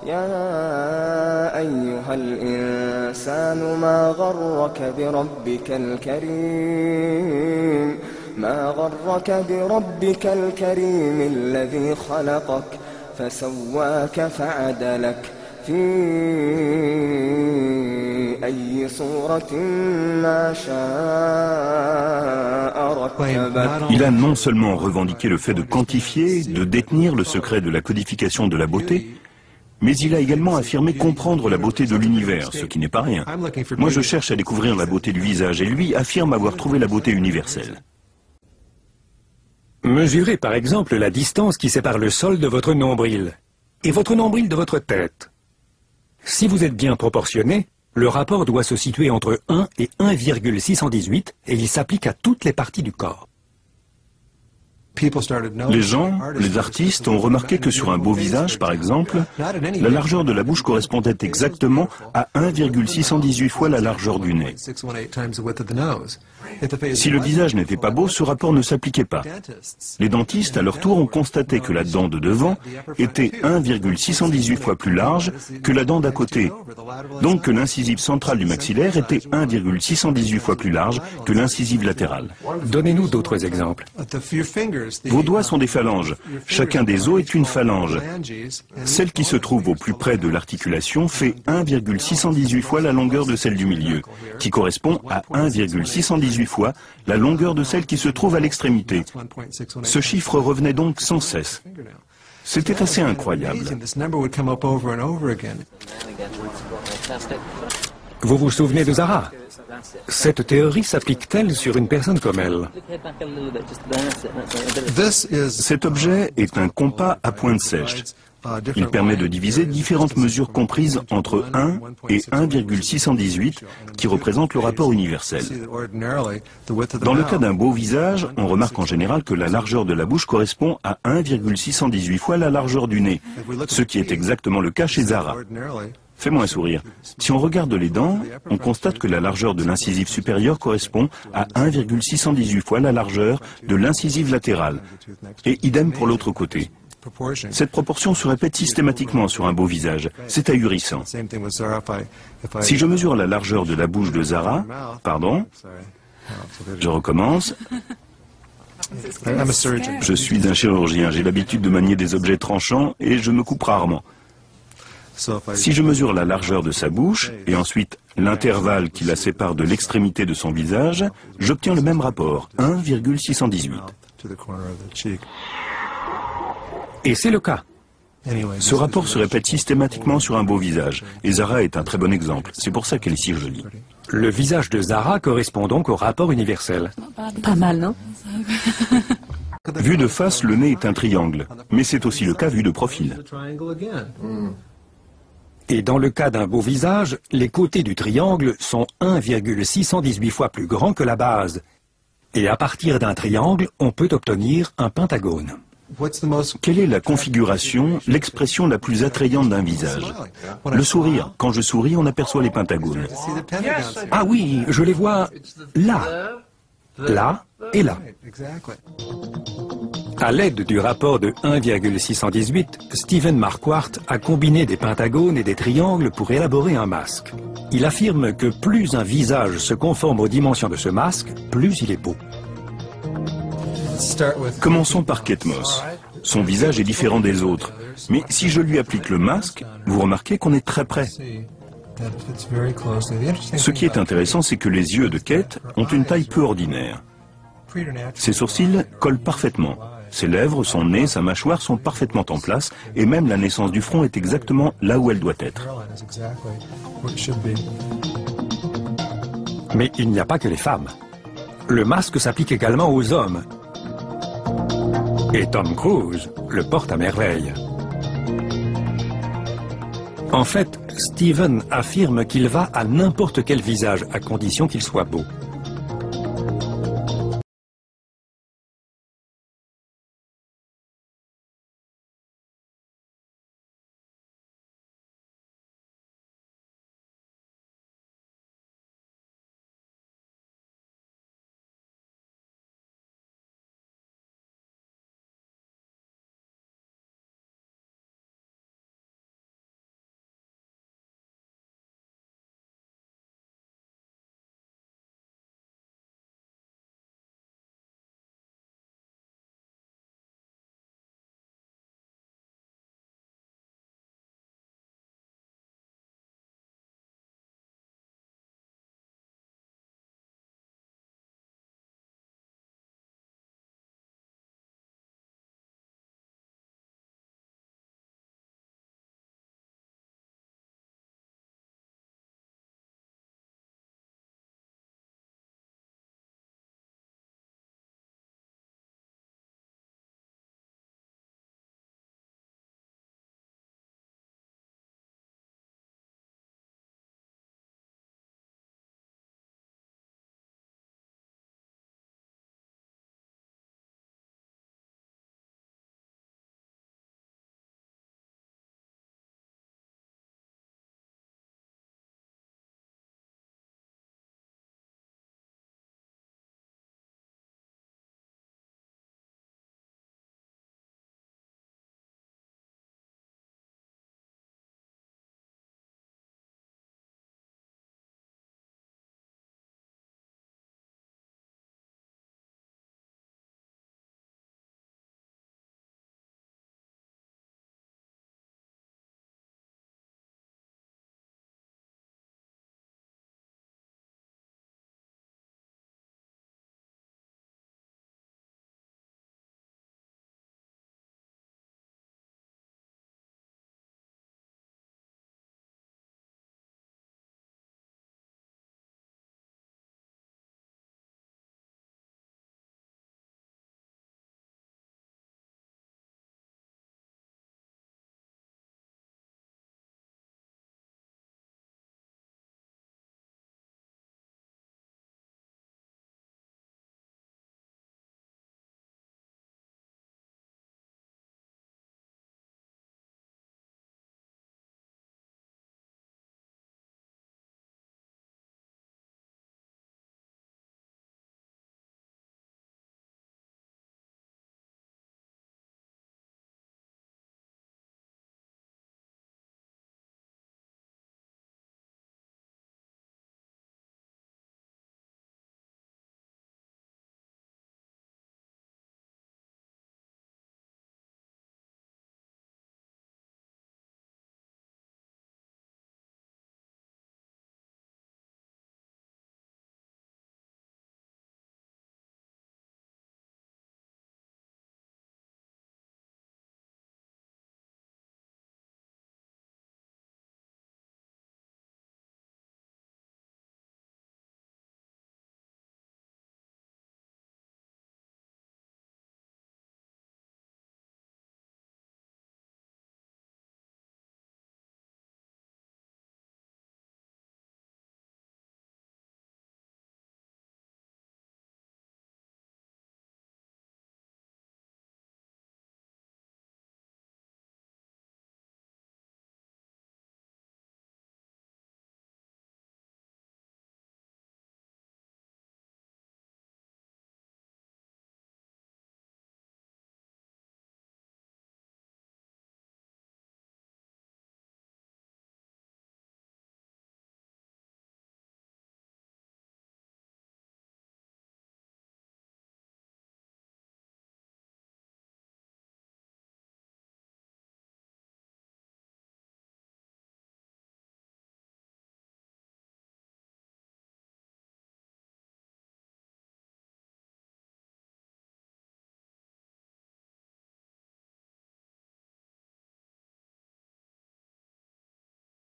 يا أيها الإنسان ما غرك بربك الكريم الذي خلقك فسواك فعدلك في أي صورة ما شاء ركبك. Il a non seulement revendiqué le fait de quantifier, de détenir le secret de la codification de la beauté, mais il a également affirmé comprendre la beauté de l'univers, ce qui n'est pas rien. Moi je cherche à découvrir la beauté du visage et lui affirme avoir trouvé la beauté universelle. Mesurez par exemple la distance qui sépare le sol de votre nombril et votre nombril de votre tête. Si vous êtes bien proportionné, le rapport doit se situer entre 1 et 1,618 et il s'applique à toutes les parties du corps. Les gens, les artistes ont remarqué que sur un beau visage, par exemple, la largeur de la bouche correspondait exactement à 1,618 fois la largeur du nez. Si le visage n'était pas beau, ce rapport ne s'appliquait pas. Les dentistes, à leur tour, ont constaté que la dent de devant était 1,618 fois plus large que la dent d'à côté. Donc que l'incisive centrale du maxillaire était 1,618 fois plus large que l'incisive latérale. Donnez-nous d'autres exemples. Vos doigts sont des phalanges. Chacun des os est une phalange. Celle qui se trouve au plus près de l'articulation fait 1,618 fois la longueur de celle du milieu, qui correspond à 1,618 fois la longueur de celle qui se trouve à l'extrémité. Ce chiffre revenait donc sans cesse. C'était assez incroyable. Vous vous souvenez de Zara? Cette théorie s'applique-t-elle sur une personne comme elle? Cet objet est un compas à pointe sèche. Il permet de diviser différentes mesures comprises entre 1 et 1,618 qui représentent le rapport universel. Dans le cas d'un beau visage, on remarque en général que la largeur de la bouche correspond à 1,618 fois la largeur du nez, ce qui est exactement le cas chez Zara. Fais-moi un sourire. Si on regarde les dents, on constate que la largeur de l'incisive supérieure correspond à 1,618 fois la largeur de l'incisive latérale. Et idem pour l'autre côté. Cette proportion se répète systématiquement sur un beau visage. C'est ahurissant. Si je mesure la largeur de la bouche de Zara, je recommence. Je suis un chirurgien, j'ai l'habitude de manier des objets tranchants et je me coupe rarement. Si je mesure la largeur de sa bouche et ensuite l'intervalle qui la sépare de l'extrémité de son visage, j'obtiens le même rapport, 1,618. Et c'est le cas. Ce rapport se répète systématiquement sur un beau visage, et Zara est un très bon exemple. C'est pour ça qu'elle est si jolie. Le visage de Zara correspond donc au rapport universel. Pas mal, non? Vu de face, le nez est un triangle, mais c'est aussi le cas vu de profil. Et dans le cas d'un beau visage, les côtés du triangle sont 1,618 fois plus grands que la base. Et à partir d'un triangle, on peut obtenir un pentagone. Quelle est la configuration, l'expression la plus attrayante d'un visage? Le sourire. Quand je souris, on aperçoit les pentagones. Ah oui, je les vois là, là et là. À l'aide du rapport de 1,618, Stephen Marquardt a combiné des pentagones et des triangles pour élaborer un masque. Il affirme que plus un visage se conforme aux dimensions de ce masque, plus il est beau. Commençons par Kate Moss. Son visage est différent des autres. Mais si je lui applique le masque, vous remarquez qu'on est très près. Ce qui est intéressant, c'est que les yeux de Kate ont une taille peu ordinaire. Ses sourcils collent parfaitement. Ses lèvres, son nez, sa mâchoire sont parfaitement en place et même la naissance du front est exactement là où elle doit être. Mais il n'y a pas que les femmes. Le masque s'applique également aux hommes. Et Tom Cruise le porte à merveille. En fait, Stephen affirme qu'il va à n'importe quel visage à condition qu'il soit beau.